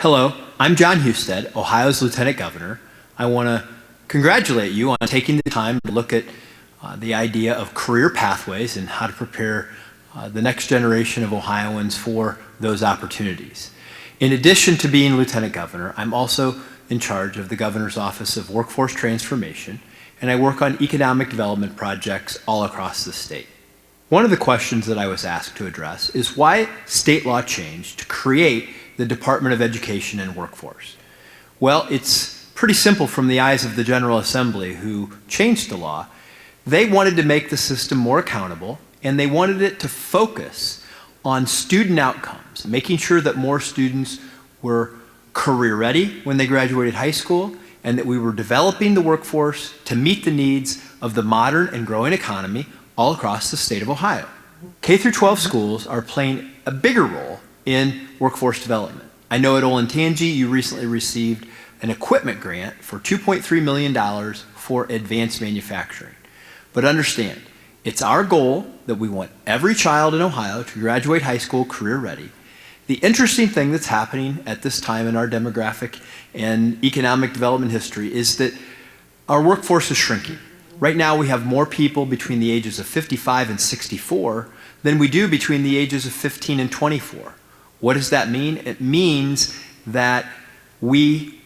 Hello, I'm John Husted, Ohio's Lieutenant Governor. I want to congratulate you on taking the time to look at the idea of career pathways and how to prepare the next generation of Ohioans for those opportunities. In addition to being Lieutenant Governor, I'm also in charge of the Governor's Office of Workforce Transformation, and I work on economic development projects all across the state. One of the questions that I was asked to address is why state law changed to create the Department of Education and Workforce. Well, it's pretty simple from the eyes of the General Assembly who changed the law. They wanted to make the system more accountable, and they wanted it to focus on student outcomes, making sure that more students were career ready when they graduated high school, and that we were developing the workforce to meet the needs of the modern and growing economy all across the state of Ohio. K-12 schools are playing a bigger role in workforce development. I know at Olentangy you recently received an equipment grant for $2.3 million for advanced manufacturing. But understand, it's our goal that we want every child in Ohio to graduate high school career ready. The interesting thing that's happening at this time in our demographic and economic development history is that our workforce is shrinking. Right now we have more people between the ages of 55 and 64 than we do between the ages of 15 and 24. What does that mean? It means that we,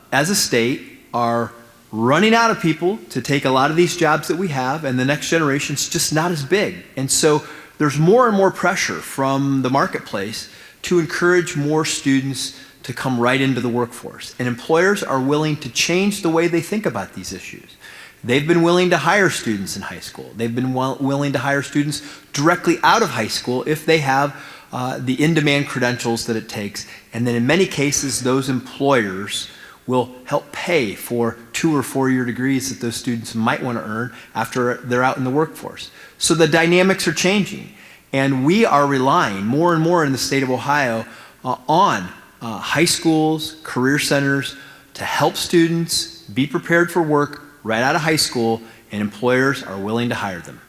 as a state, are running out of people to take a lot of these jobs that we have, and the next generation's just not as big. And so there's more and more pressure from the marketplace to encourage more students to come right into the workforce. And employers are willing to change the way they think about these issues. They've been willing to hire students in high school. They've been willing to hire students directly out of high school if they have the in-demand credentials that it takes. And then in many cases, those employers will help pay for 2 or 4 year degrees that those students might want to earn after they're out in the workforce. So the dynamics are changing. And we are relying more and more in the state of Ohio on high schools, career centers to help students be prepared for work right out of high school, and employers are willing to hire them.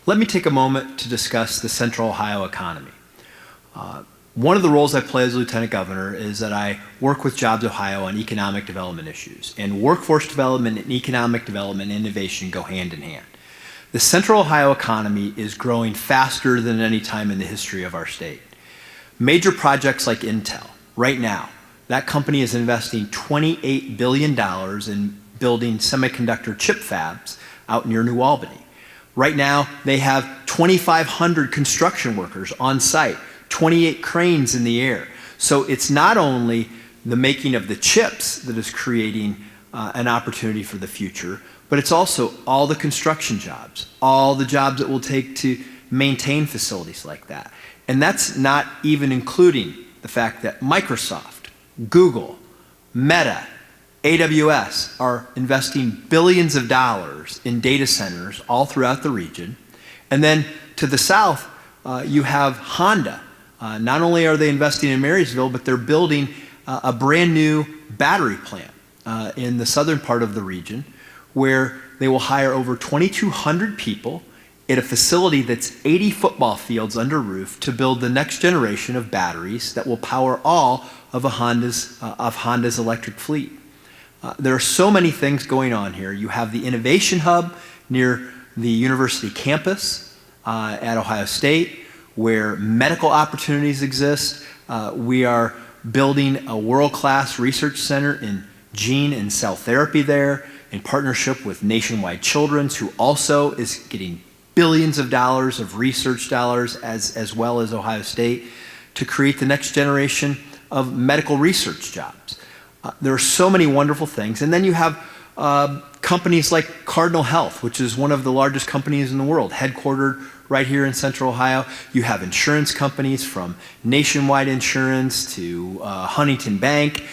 Let me take a moment to discuss the Central Ohio economy. One of the roles I play as Lieutenant Governor is that I work with Jobs Ohio on economic development issues, and workforce development and economic development and innovation go hand in hand. The Central Ohio economy is growing faster than any time in the history of our state. Major projects like Intel, right now, that company is investing $28 billion in building semiconductor chip fabs out near New Albany. Right now, they have 2,500 construction workers on site, 28 cranes in the air. So it's not only the making of the chips that is creating an opportunity for the future, but it's also all the construction jobs, all the jobs it will take to maintain facilities like that. And that's not even including the fact that Microsoft, Google, Meta, AWS are investing billions of dollars in data centers all throughout the region. And then to the south, you have Honda. Not only are they investing in Marysville, but they're building a brand new battery plant in the southern part of the region where they will hire over 2,200 people at a facility that's 80 football fields under roof to build the next generation of batteries that will power all of Honda's electric fleet. There are so many things going on here. You have the Innovation Hub near the university campus at Ohio State, where medical opportunities exist. We are building a world-class research center in gene and cell therapy there in partnership with Nationwide Children's, who also is getting billions of dollars of research dollars as well as Ohio State to create the next generation of medical research jobs. There are so many wonderful things. And then you have companies like Cardinal Health, which is one of the largest companies in the world, headquartered right here in Central Ohio. You have insurance companies from Nationwide Insurance to Huntington Bank.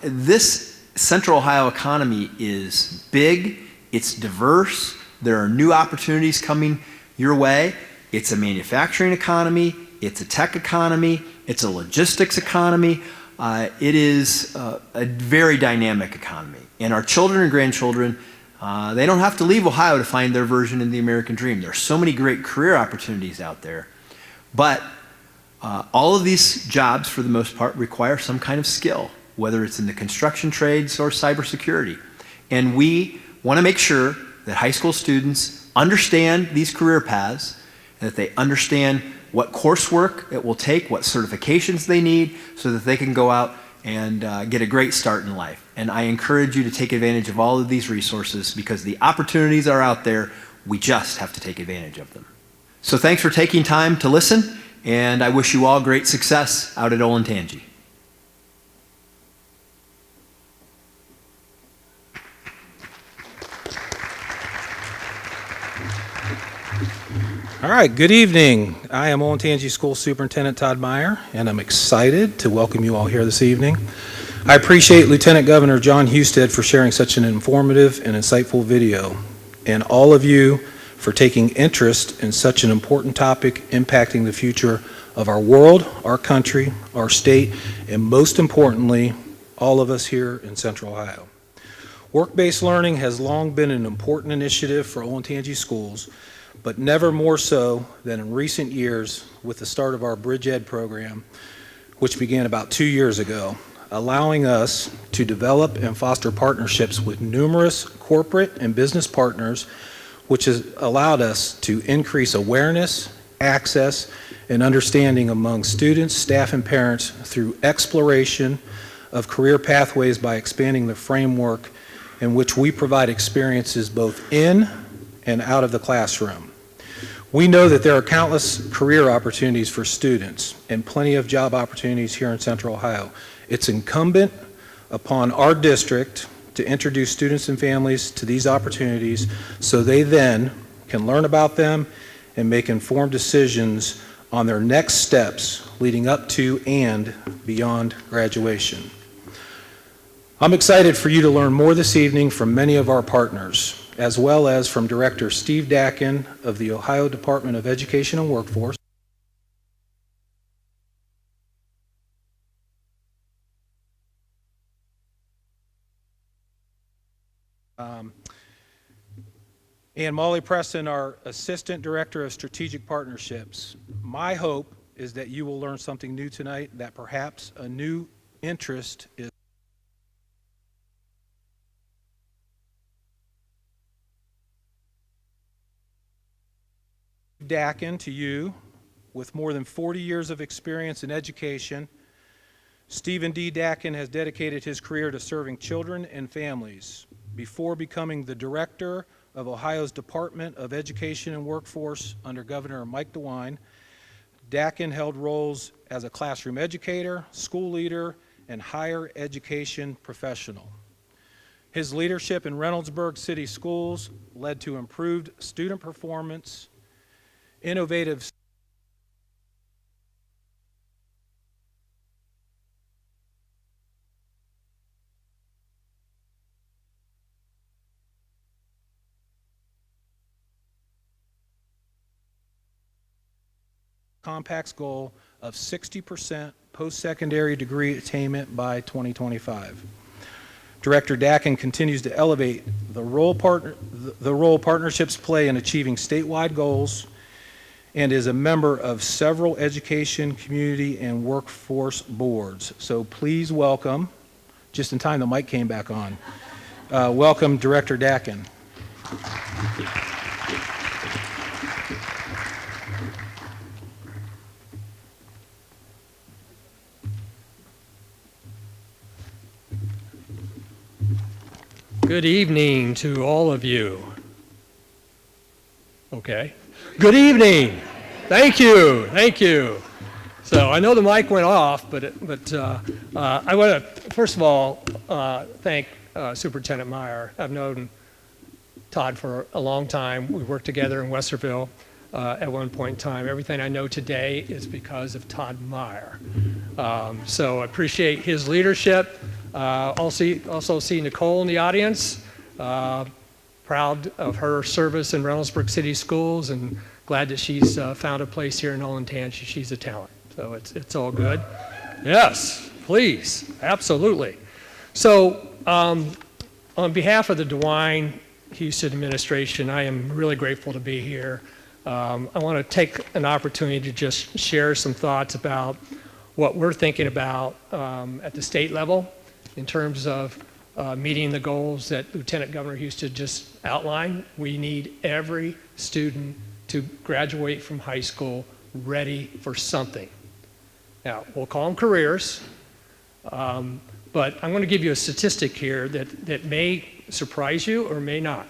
This Central Ohio economy is big, it's diverse, there are new opportunities coming your way. It's a manufacturing economy, it's a tech economy, it's a logistics economy. It is a very dynamic economy. And our children and grandchildren, they don't have to leave Ohio to find their version of the American dream. There are so many great career opportunities out there. But All of these jobs, for the most part, require some kind of skill, whether it's in the construction trades or cybersecurity. And we want to make sure that high school students understand these career paths, and that they understand what coursework it will take, what certifications they need, so that they can go out and get a great start in life. And I encourage you to take advantage of all of these resources, because the opportunities are out there. We just have to take advantage of them. So thanks for taking time to listen, and I wish you all great success out at Olentangy. All right, good evening. I am Olentangy School Superintendent Todd Meyer, and I'm excited to welcome you all here this evening. I appreciate Lieutenant Governor John Husted for sharing such an informative and insightful video, and all of you for taking interest in such an important topic impacting the future of our world, our country, our state, and most importantly, all of us here in Central Ohio. Work-based learning has long been an important initiative for Olentangy Schools, but never more so than in recent years with the start of our BridgED program, which began about 2 years ago, allowing us to develop and foster partnerships with numerous corporate and business partners, which has allowed us to increase awareness, access, and understanding among students, staff, and parents through exploration of career pathways by expanding the framework in which we provide experiences both in and out of the classroom. We know that there are countless career opportunities for students and plenty of job opportunities here in Central Ohio. It's incumbent upon our district to introduce students and families to these opportunities so they then can learn about them and make informed decisions on their next steps leading up to and beyond graduation. I'm excited for you to learn more this evening from many of our partners, as well as from Director Steve Dakin of the Ohio Department of Education and Workforce, and Molly Preston, our Assistant Director of Strategic Partnerships. My hope is that you will learn something new tonight, that perhaps a new interest is Dakin to you with more than 40 years of experience in education. Stephen D. Dakin has dedicated his career to serving children and families. Before becoming the director of Ohio's Department of Education and Workforce under Governor Mike DeWine, Dakin held roles as a classroom educator, school leader, and higher education professional. His leadership in Reynoldsburg City Schools led to improved student performance, innovative Compact's goal of 60% post-secondary degree attainment by 2025. Director Dakin continues to elevate the role partnerships play in achieving statewide goals, and is a member of several education, community, and workforce boards. So please welcome, just in time the mic came back on, welcome Director Dakin. Good evening to all of you. Okay. Good evening. Thank you. Thank you. So I know the mic went off, but I want to first of all thank Superintendent Meyer. I've known Todd for a long time. We worked together in Westerville at one point in time. Everything I know today is because of Todd Meyer. So I appreciate his leadership. Also see Nicole in the audience. Proud of her service in Reynoldsburg City Schools, and glad that she's found a place here in Olentangy. She's a talent, so it's all good. Yes, please, absolutely. So on behalf of the DeWine Houston administration, I am really grateful to be here. I want to take an opportunity to just share some thoughts about what we're thinking about at the state level in terms of meeting the goals that Lieutenant Governor Husted just outlined. We need every student to graduate from high school ready for something. Now, we'll call them careers, but I'm going to give you a statistic here that may surprise you or may not.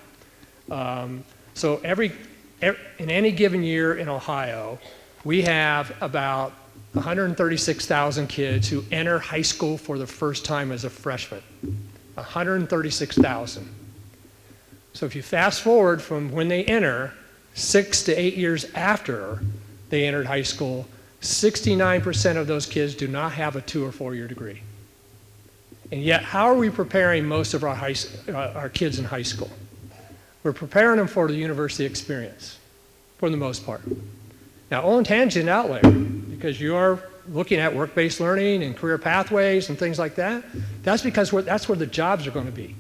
So in any given year in Ohio, we have about 136,000 kids who enter high school for the first time as a freshman. 136,000. So if you fast forward from when they enter, 6 to 8 years after they entered high school, 69% of those kids do not have a 2 or 4 year degree. And yet, how are we preparing most of our kids in high school? We're preparing them for the university experience, for the most part. Now, Olentangy is an outlier because you are looking at work-based learning and career pathways and things like that. That's because that's where the jobs are going to be.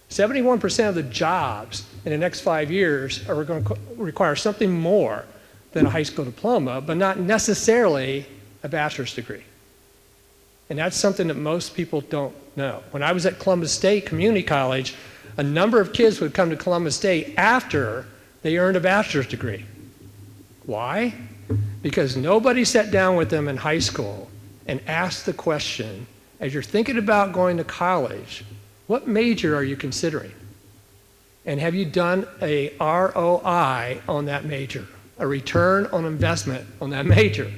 71% of the jobs in the next 5 years are going to require something more than a high school diploma, but not necessarily a bachelor's degree. And that's something that most people don't know. When I was at Columbus State Community College, a number of kids would come to Columbus State after they earned a bachelor's degree. Why? Because nobody sat down with them in high school and asked the question, as you're thinking about going to college, what major are you considering? And have you done a ROI on that major, a return on investment on that major?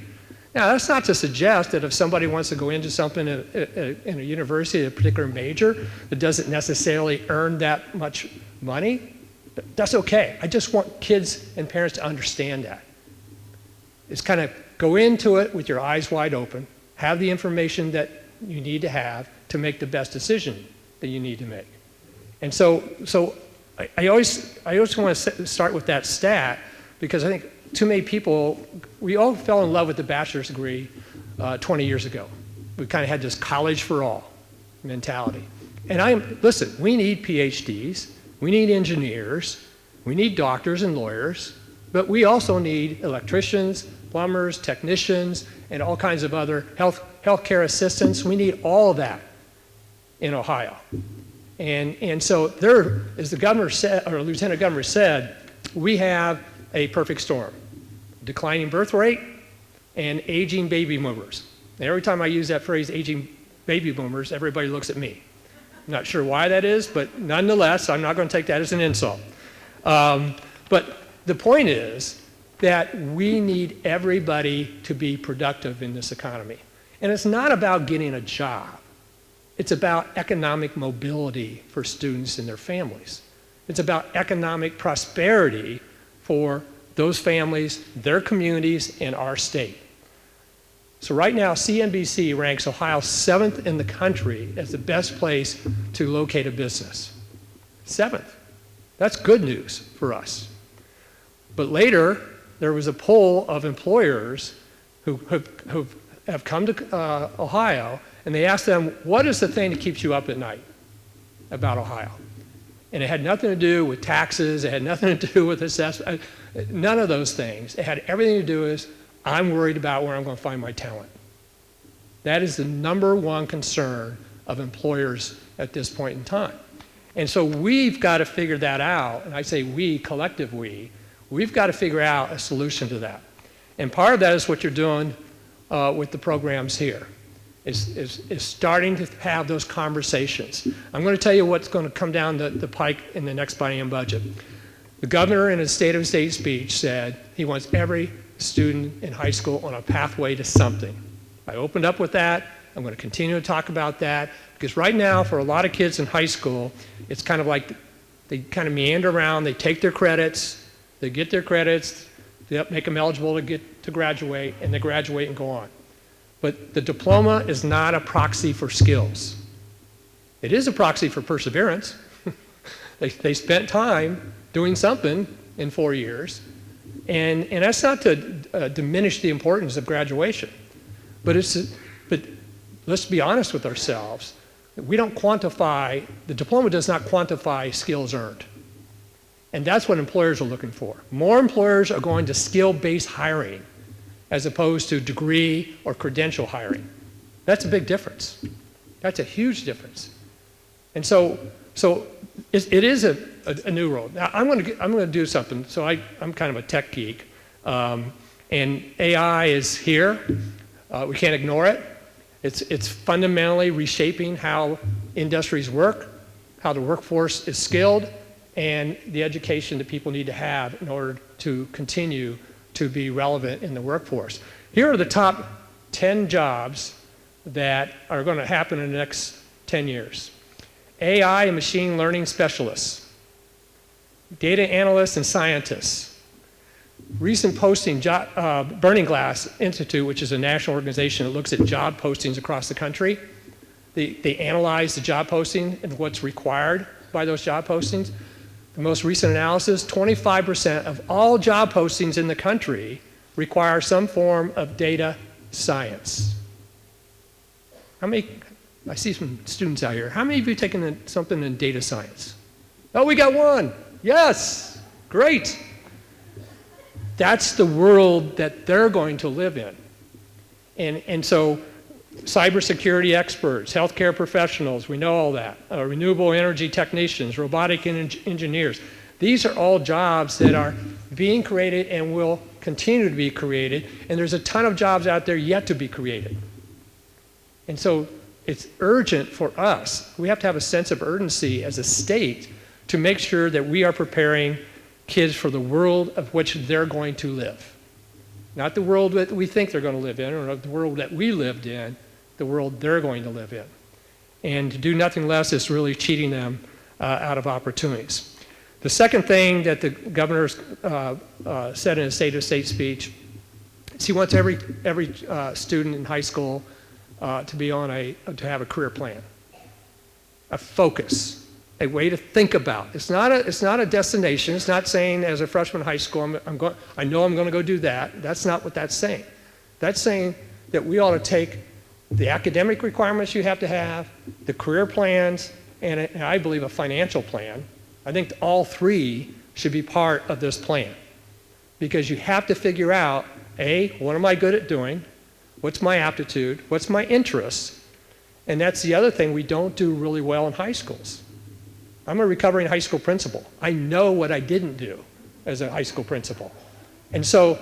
Now, that's not to suggest that if somebody wants to go into something in a university, a particular major, that doesn't necessarily earn that much money, that's okay. I just want kids and parents to understand that. It's kind of go into it with your eyes wide open, have the information that you need to have to make the best decision that you need to make. And so I always want to start with that stat because I think too many people, we all fell in love with the bachelor's degree 20 years ago. We kind of had this college for all mentality. And listen, we need PhDs, we need engineers, we need doctors and lawyers, but we also need electricians, plumbers, technicians, and all kinds of other healthcare assistants. We need all of that in Ohio. And so there, as the governor said, or Lieutenant Governor said, we have a perfect storm. Declining birth rate and aging baby boomers. And every time I use that phrase, aging baby boomers, everybody looks at me. I'm not sure why that is, but nonetheless, I'm not going to take that as an insult. But the point is that we need everybody to be productive in this economy. And it's not about getting a job. It's about economic mobility for students and their families. It's about economic prosperity for those families, their communities, and our state. So right now, CNBC ranks Ohio 7th in the country as the best place to locate a business. 7th. That's good news for us. But later, there was a poll of employers who have come to Ohio, and they asked them, what is the thing that keeps you up at night about Ohio? And it had nothing to do with taxes, it had nothing to do with assessment, none of those things. It had everything to do with, I'm worried about where I'm going to find my talent. That is the number one concern of employers at this point in time. And so we've got to figure that out, and I say we, collective we, we've got to figure out a solution to that. And part of that is what you're doing with the programs here, is starting to have those conversations. I'm going to tell you what's going to come down the pike in the next biennium budget. The governor in his State of the State speech said he wants every student in high school on a pathway to something. I opened up with that. I'm going to continue to talk about that because right now for a lot of kids in high school, it's kind of like they kind of meander around, they take their credits, they get their credits, they make them eligible to graduate, and they graduate and go on. But the diploma is not a proxy for skills. It is a proxy for perseverance. They spent time doing something in 4 years, and that's not to diminish the importance of graduation. But let's be honest with ourselves. We don't quantify, the diploma does not quantify skills earned. And that's what employers are looking for. More employers are going to skill-based hiring as opposed to degree or credential hiring. That's a big difference. That's a huge difference. And so it is a new role. Now, I'm going to do something. So I'm kind of a tech geek. And AI is here. We can't ignore it. It's fundamentally reshaping how industries work, how the workforce is skilled, and the education that people need to have in order to continue to be relevant in the workforce. Here are the top 10 jobs that are going to happen in the next 10 years. AI and machine learning specialists, data analysts and scientists. Recent posting, Burning Glass Institute, which is a national organization that looks at job postings across the country. They analyze the job posting and what's required by those job postings. The most recent analysis, 25% of all job postings in the country require some form of data science. I see some students out here. How many of you taken something in data science? Oh, we got one. Yes, great. That's the world that they're going to live in. And so cybersecurity experts, healthcare professionals, we know all that, renewable energy technicians, robotic engineers. These are all jobs that are being created and will continue to be created, and there's a ton of jobs out there yet to be created. And so it's urgent for us. We have to have a sense of urgency as a state to make sure that we are preparing kids for the world of which they're going to live. Not the world that we think they're going to live in, or the world that we lived in, the world they're going to live in. And to do nothing less is really cheating them out of opportunities. The second thing that the governor said in his State of State speech is he wants every student in high school to have a career plan, a focus, a way to think about. It's not a destination. It's not saying as a freshman in high school, I know I'm going to go do that. That's not what that's saying. That's saying that we ought to take the academic requirements you have to have, the career plans, and I believe a financial plan. I think all three should be part of this plan. Because you have to figure out, A, what am I good at doing? What's my aptitude? What's my interest? And that's the other thing we don't do really well in high schools. I'm a recovering high school principal. I know what I didn't do as a high school principal. And so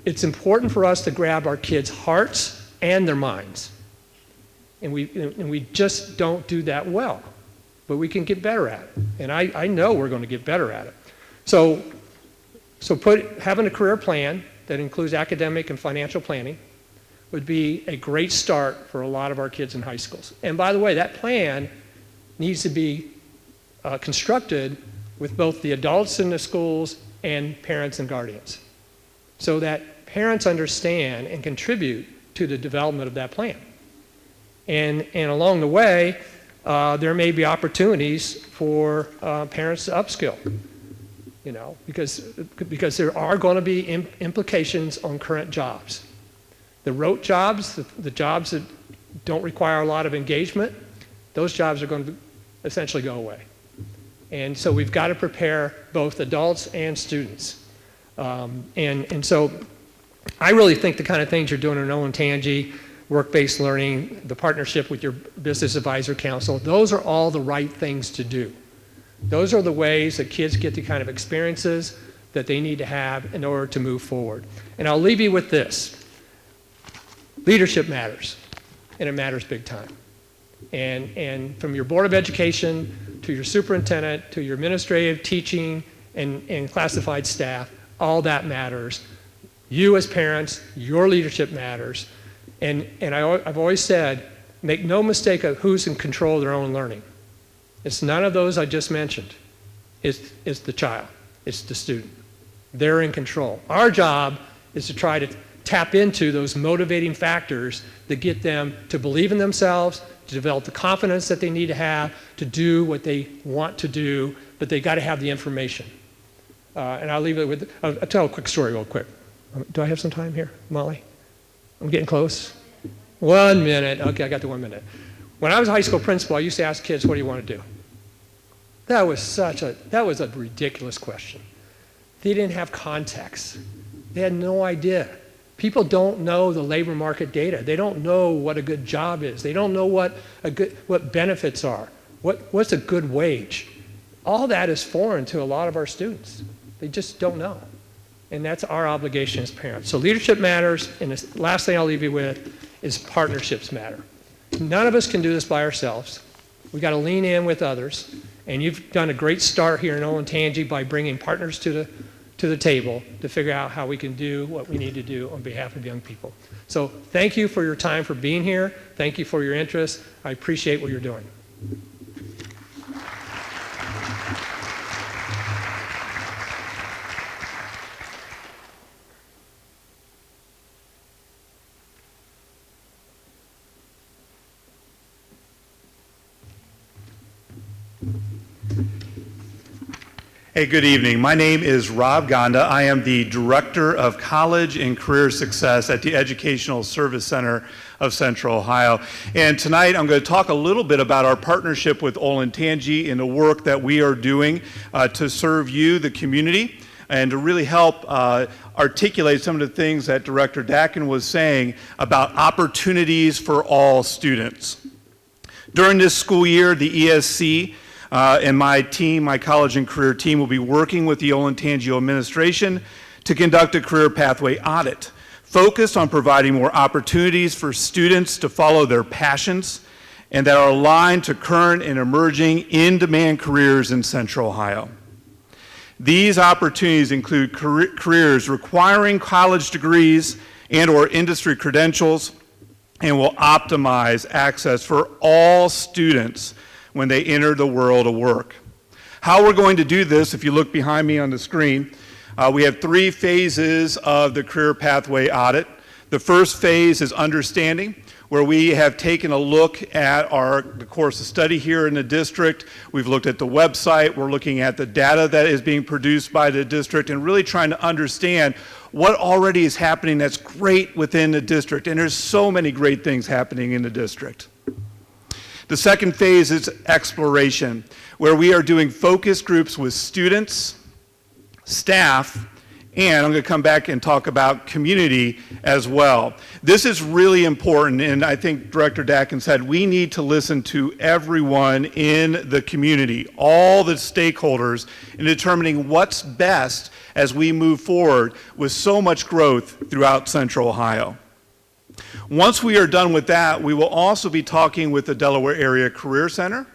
it's important for us to grab our kids' hearts and their minds. And we just don't do that well. But we can get better at it. And I know we're going to get better at it. So having a career plan that includes academic and financial planning would be a great start for a lot of our kids in high schools. And by the way, that plan needs to be constructed with both the adults in the schools and parents and guardians, so that parents understand and contribute to the development of that plan. And along the way, there may be opportunities for parents to upskill, because there are going to be implications on current jobs. The rote jobs, the jobs that don't require a lot of engagement, those jobs are going to essentially go away. And so we've got to prepare both adults and students. And so I really think the kind of things you're doing in Olentangy, work-based learning, the partnership with your business advisor council, those are all the right things to do. Those are the ways that kids get the kind of experiences that they need to have in order to move forward. And I'll leave you with this. Leadership matters, and it matters big time. And from your Board of Education to your superintendent to your administrative, teaching, and classified staff, all that matters. You as parents, your leadership matters. And I've always said, make no mistake of who's in control of their own learning. It's none of those I just mentioned. It's the child. It's the student. They're in control. Our job is to try to tap into those motivating factors that get them to believe in themselves, to develop the confidence that they need to have to do what they want to do, but they got to have the information. And I'll leave it with, I'll tell a quick story real quick. Do I have some time here, Molly? I'm getting close. 1 minute. Okay, I got the 1 minute. When I was a high school principal, I used to ask kids, what do you want to do? That was a ridiculous question. They didn't have context. They had no idea. People don't know the labor market data. They don't know what a good job is. They don't know what benefits are. What's a good wage? All that is foreign to a lot of our students. They just don't know. And that's our obligation as parents. So leadership matters, and the last thing I'll leave you with is partnerships matter. None of us can do this by ourselves. We got to lean in with others, and you've done a great start here in Olentangy by bringing partners to the table to figure out how we can do what we need to do on behalf of young people. So thank you for your time, for being here. Thank you for your interest. I appreciate what you're doing. Hey, good evening. My name is Rob Gonda. I am the Director of College and Career Success at the Educational Service Center of Central Ohio. And tonight I'm going to talk a little bit about our partnership with Olentangy and the work that we are doing to serve you, the community, and to really help articulate some of the things that Director Dakin was saying about opportunities for all students. During this school year, the ESC and my team, my college and career team, will be working with the Olentangy administration to conduct a career pathway audit focused on providing more opportunities for students to follow their passions and that are aligned to current and emerging in-demand careers in Central Ohio. These opportunities include careers requiring college degrees and/or industry credentials and will optimize access for all students when they enter the world of work. How we're going to do this, if you look behind me on the screen, we have 3 phases of the career pathway audit. The first phase is understanding, where we have taken a look at the course of study here in the district. We've looked at the website. We're looking at the data that is being produced by the district and really trying to understand what already is happening that's great within the district. And there's so many great things happening in the district. The second phase is exploration, where we are doing focus groups with students, staff, and I'm going to come back and talk about community as well. This is really important, and I think Director Dakin said we need to listen to everyone in the community, all the stakeholders, in determining what's best as we move forward with so much growth throughout Central Ohio. Once we are done with that, we will also be talking with the Delaware Area Career Center,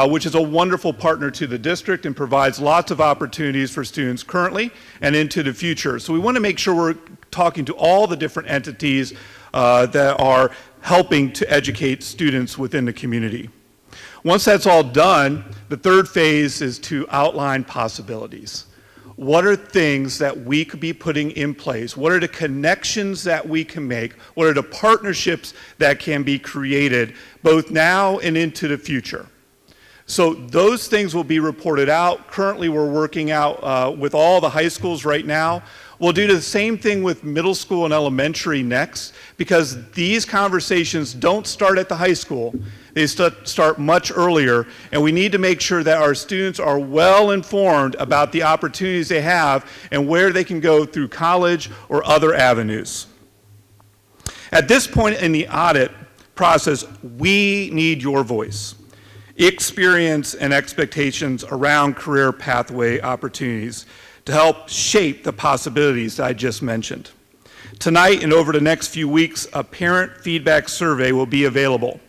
which is a wonderful partner to the district and provides lots of opportunities for students currently and into the future. So we want to make sure we're talking to all the different entities that are helping to educate students within the community. Once that's all done, the third phase is to outline possibilities. What are things that we could be putting in place? What are the connections that we can make? What are the partnerships that can be created both now and into the future? So those things will be reported out. Currently, we're working out with all the high schools right now. We'll do the same thing with middle school and elementary next, because these conversations don't start at the high school. They start much earlier, and we need to make sure that our students are well informed about the opportunities they have and where they can go through college or other avenues. At this point in the audit process, we need your voice, experience, and expectations around career pathway opportunities to help shape the possibilities I just mentioned. Tonight and over the next few weeks, a parent feedback survey will be available.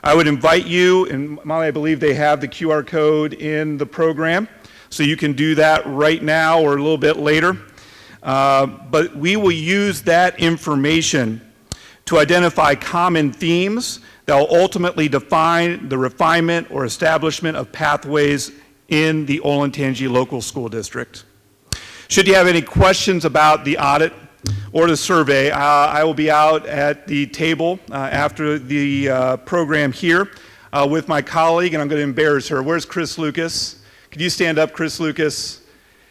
I would invite you, and Molly, I believe they have the QR code in the program, so you can do that right now or a little bit later. But we will use that information to identify common themes that will ultimately define the refinement or establishment of pathways in the Olentangy Local School District. Should you have any questions about the audit or the survey, I will be out at the table after the program here with my colleague, and I'm going to embarrass her. Where's Chris Lucas? Could you stand up, Chris Lucas?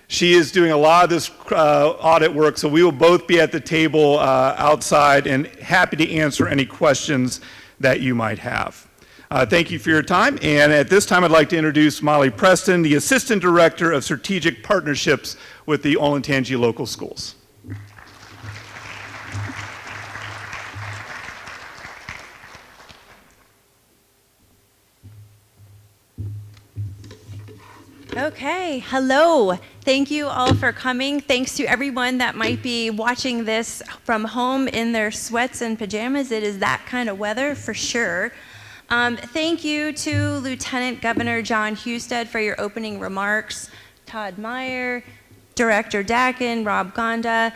She is doing a lot of this audit work, so we will both be at the table outside and happy to answer any questions that you might have. Thank you for your time. And at this time, I'd like to introduce Molly Preston, the Assistant Director of Strategic Partnerships with the Olentangy Local Schools. Okay, hello. Thank you all for coming. Thanks to everyone that might be watching this from home in their sweats and pajamas. It is that kind of weather for sure. Thank you to Lieutenant Governor John Husted for your opening remarks, Todd Meyer, Director Dakin, Rob Gonda,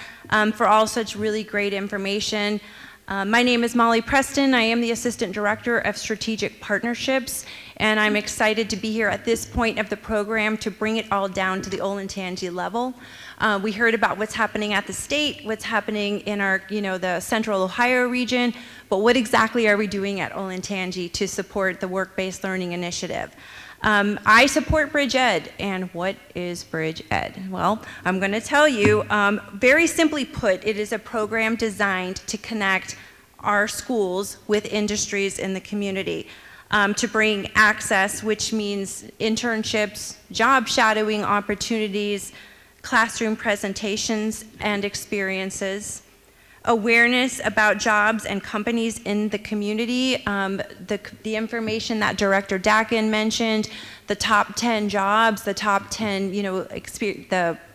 for all such really great information. My name is Molly Preston. I am the Assistant Director of Strategic Partnerships, and I'm excited to be here at this point of the program to bring it all down to the Olentangy level. We heard about what's happening at the state, what's happening in our, the Central Ohio region, but what exactly are we doing at Olentangy to support the Work-Based Learning Initiative? I support BridgED, and what is BridgED? Well, I'm going to tell you, very simply put, it is a program designed to connect our schools with industries in the community, to bring access, which means internships, job shadowing opportunities, classroom presentations and experiences, awareness about jobs and companies in the community, the information that Director Dakin mentioned, the top 10 jobs, the top 10,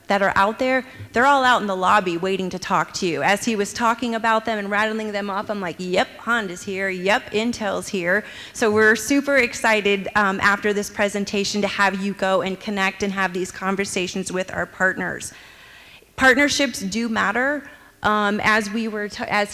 that are out there, they're all out in the lobby waiting to talk to you. As he was talking about them and rattling them off, I'm like, yep, Honda's here, yep, Intel's here. So we're super excited after this presentation to have you go and connect and have these conversations with our partners. Partnerships do matter. As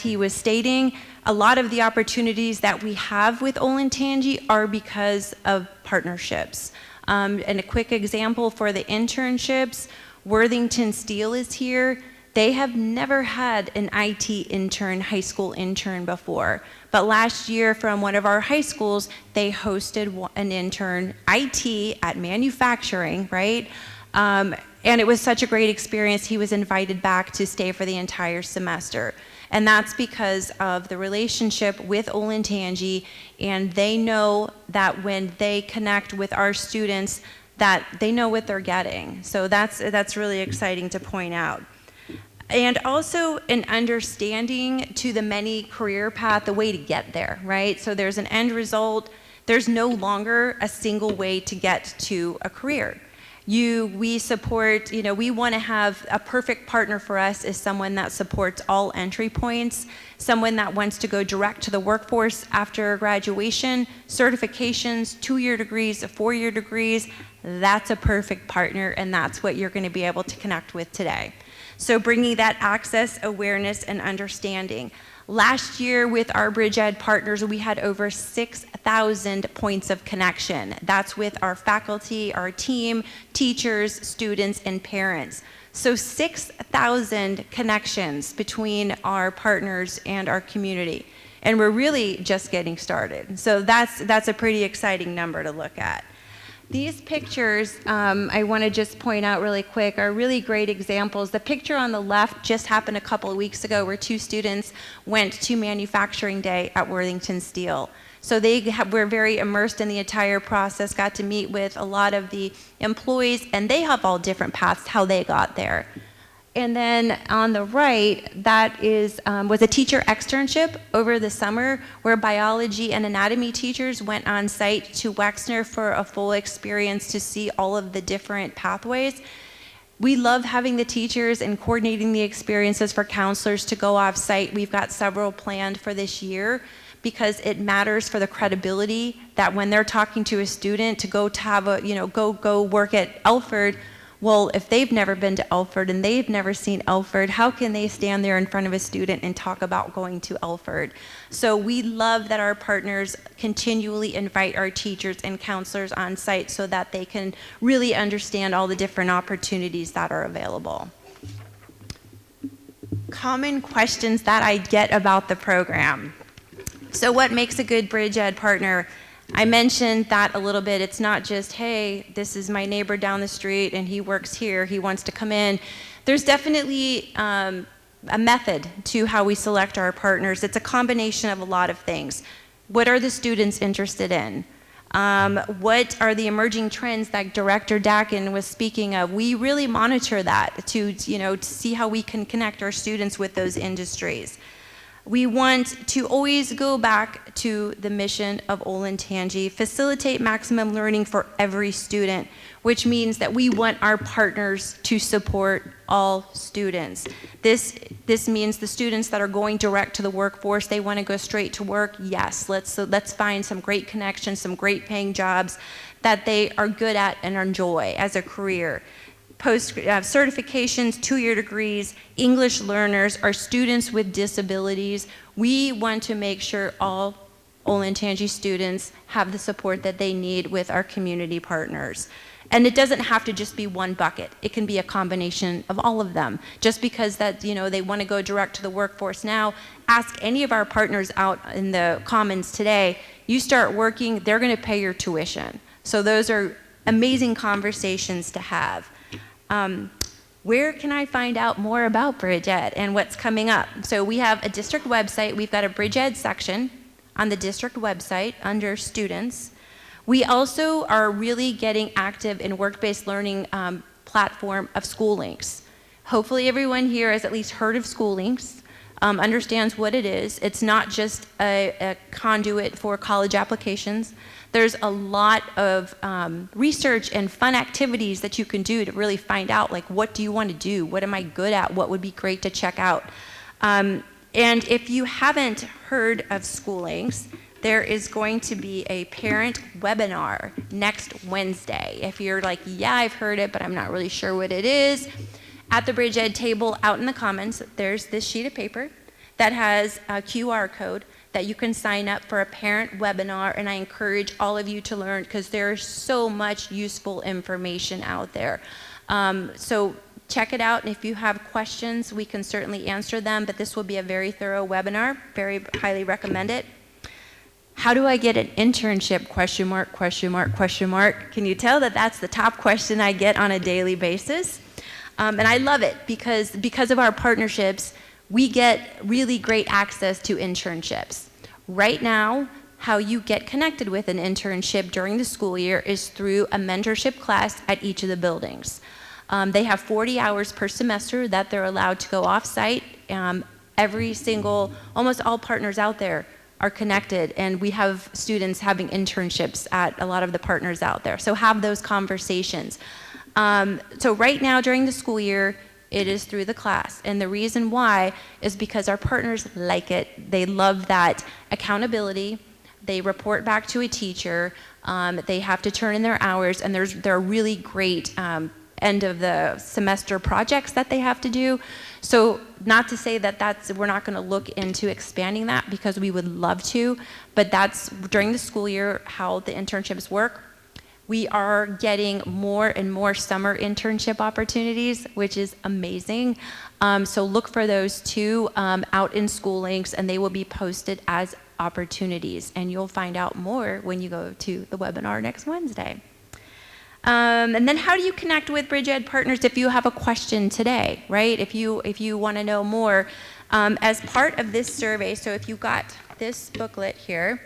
he was stating, a lot of the opportunities that we have with Olentangy are because of partnerships. And a quick example for the internships, Worthington Steel is here. They have never had an IT intern, high school intern before. But last year from one of our high schools, they hosted an intern, IT at manufacturing, right? And it was such a great experience. He was invited back to stay for the entire semester. And that's because of the relationship with Olentangy, and they know that when they connect with our students, that they know what they're getting. So that's really exciting to point out. And also an understanding to the many career path, the way to get there, right? So there's an end result. There's no longer a single way to get to a career. We support, we want to have a perfect partner for us is someone that supports all entry points, someone that wants to go direct to the workforce after graduation, certifications, 2-year degrees, 4-year degrees. That's a perfect partner, and that's what you're going to be able to connect with today. So bringing that access, awareness, and understanding. Last year with our BridgED partners, we had over 6,000 points of connection. That's with our faculty, our team, teachers, students, and parents. So 6,000 connections between our partners and our community. And we're really just getting started. So that's a pretty exciting number to look at. These pictures, I want to just point out really quick, are really great examples. The picture on the left just happened a couple of weeks ago where 2 students went to manufacturing day at Worthington Steel. So they were very immersed in the entire process, got to meet with a lot of the employees, and they have all different paths how they got there. And then on the right, that was a teacher externship over the summer where biology and anatomy teachers went on site to Wexner for a full experience to see all of the different pathways. We love having the teachers and coordinating the experiences for counselors to go off site. We've got several planned for this year because it matters for the credibility that when they're talking to a student to go to have go work at Elford. Well, if they've never been to Elford and they've never seen Elford, how can they stand there in front of a student and talk about going to Elford? So we love that our partners continually invite our teachers and counselors on site so that they can really understand all the different opportunities that are available. Common questions that I get about the program. So what makes a good BridgED partner? I mentioned that a little bit. It's not just, hey, this is my neighbor down the street and he works here, he wants to come in. There's definitely a method to how we select our partners. It's a combination of a lot of things. What are the students interested in? What are the emerging trends that Director Dakin was speaking of? We really monitor that to see how we can connect our students with those industries. We want to always go back to the mission of Olentangy, facilitate maximum learning for every student, which means that we want our partners to support all students. This means the students that are going direct to the workforce, they want to go straight to work. Yes, let's find some great connections, some great paying jobs that they are good at and enjoy as a career. Post certifications, 2-year degrees, English learners, our students with disabilities. We want to make sure all Olentangy students have the support that they need with our community partners. And it doesn't have to just be one bucket. It can be a combination of all of them. Just because that they want to go direct to the workforce now, ask any of our partners out in the Commons today. You start working, they're going to pay your tuition. So those are amazing conversations to have. Where can I find out more about BridgED and what's coming up? So we have a district website. We've got a BridgED section on the district website under students. We also are really getting active in work-based learning platform of School Links. Hopefully everyone here has at least heard of School Links, understands what it is. It's not just a conduit for college applications. There's a lot of research and fun activities that you can do to really find out, like, what do you want to do? What am I good at? What would be great to check out? And if you haven't heard of School Links, there is going to be a parent webinar next Wednesday. If you're like, yeah, I've heard it, but I'm not really sure what it is, at the BridgED table out in the Commons, there's this sheet of paper that has a QR code that you can sign up for a parent webinar, and I encourage all of you to learn because there's so much useful information out there. So check it out, and if you have questions, we can certainly answer them, but this will be a very thorough webinar. Very highly recommend it. How do I get an internship? Question mark, question mark, question mark. Can you tell that that's the top question I get on a daily basis? And I love it because of our partnerships, we get really great access to internships. Right now, how you get connected with an internship during the school year is through a mentorship class at each of the buildings. They have 40 hours per semester that they're allowed to go off-site. Almost all partners out there are connected, and we have students having internships at a lot of the partners out there. So have those conversations. So right now during the school year, it is through the class. And the reason why is because our partners like it. They love that accountability. They report back to a teacher. They have to turn in their hours, and there are really great end of the semester projects that they have to do. So not to say that we're not going to look into expanding that, because we would love to, but that's during the school year how the internships work. We are getting more and more summer internship opportunities, which is amazing. So look for those too out in School Links, and they will be posted as opportunities. And you'll find out more when you go to the webinar next Wednesday. And then how do you connect with BridgED partners if you have a question today, right? If you want to know more, as part of this survey, so if you got this booklet here,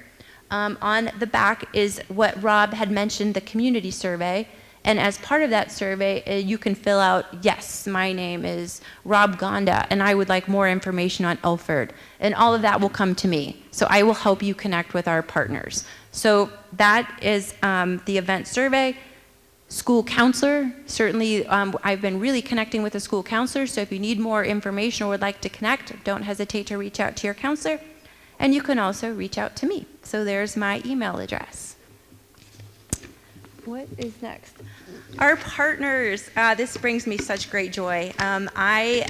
on the back is what Rob had mentioned, the community survey. And as part of that survey, you can fill out, yes, my name is Rob Gonda, and I would like more information on Elford. And all of that will come to me. So I will help you connect with our partners. So that is the event survey. School counselor, certainly I've been really connecting with the school counselor, so if you need more information or would like to connect, don't hesitate to reach out to your counselor. And you can also reach out to me. So there's my email address. What is next? Our partners, this brings me such great joy. I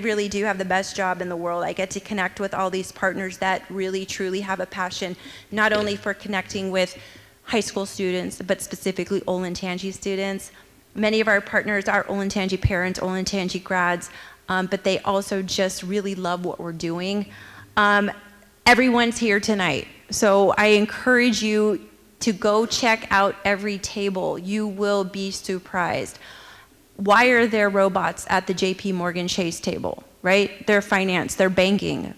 really do have the best job in the world. I get to connect with all these partners that really, truly have a passion, not only for connecting with high school students, but specifically Olentangy students. Many of our partners are Olentangy parents, Olentangy grads, but they also just really love what we're doing. Everyone's here tonight, so I encourage you to go check out every table. You will be surprised. Why are there robots at the JPMorgan Chase table, right? They're finance, they're banking.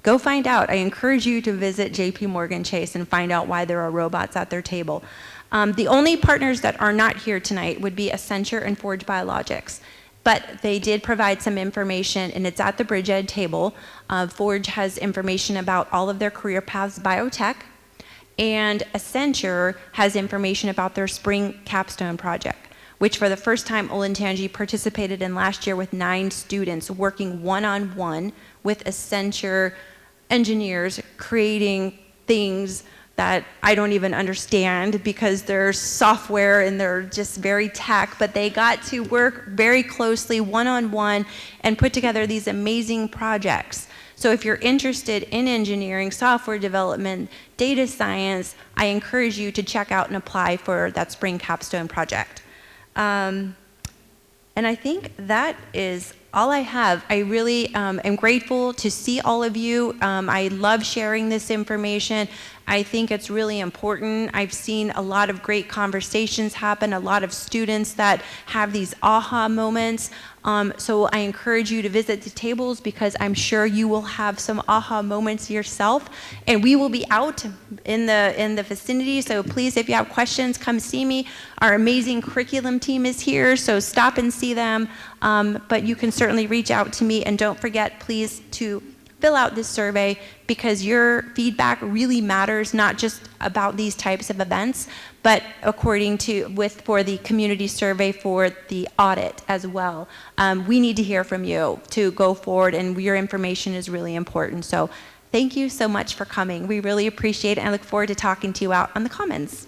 Go find out. I encourage you to visit JPMorgan Chase and find out why there are robots at their table. The only partners that are not here tonight would be Accenture and Forge Biologics. But they did provide some information, and it's at the BridgED table. Forge has information about all of their career paths, biotech, and Accenture has information about their spring capstone project, which for the first time Olentangy participated in last year with 9 students working one-on-one with Accenture engineers, creating things that I don't even understand because they're software and they're just very tech, but they got to work very closely one-on-one and put together these amazing projects. So if you're interested in engineering, software development, data science, I encourage you to check out and apply for that spring capstone project. And I think that is all I have. I really am grateful to see all of you. I love sharing this information. I think it's really important. I've seen a lot of great conversations happen, a lot of students that have these aha moments. So I encourage you to visit the tables because I'm sure you will have some aha moments yourself. And we will be out in the vicinity. So please, if you have questions, come see me. Our amazing curriculum team is here, so stop and see them. But you can certainly reach out to me. And don't forget, please, to fill out this survey because your feedback really matters, not just about these types of events, but for the community survey for the audit as well. We need to hear from you to go forward, and your information is really important. So thank you so much for coming. We really appreciate it, and I look forward to talking to you out on the Commons.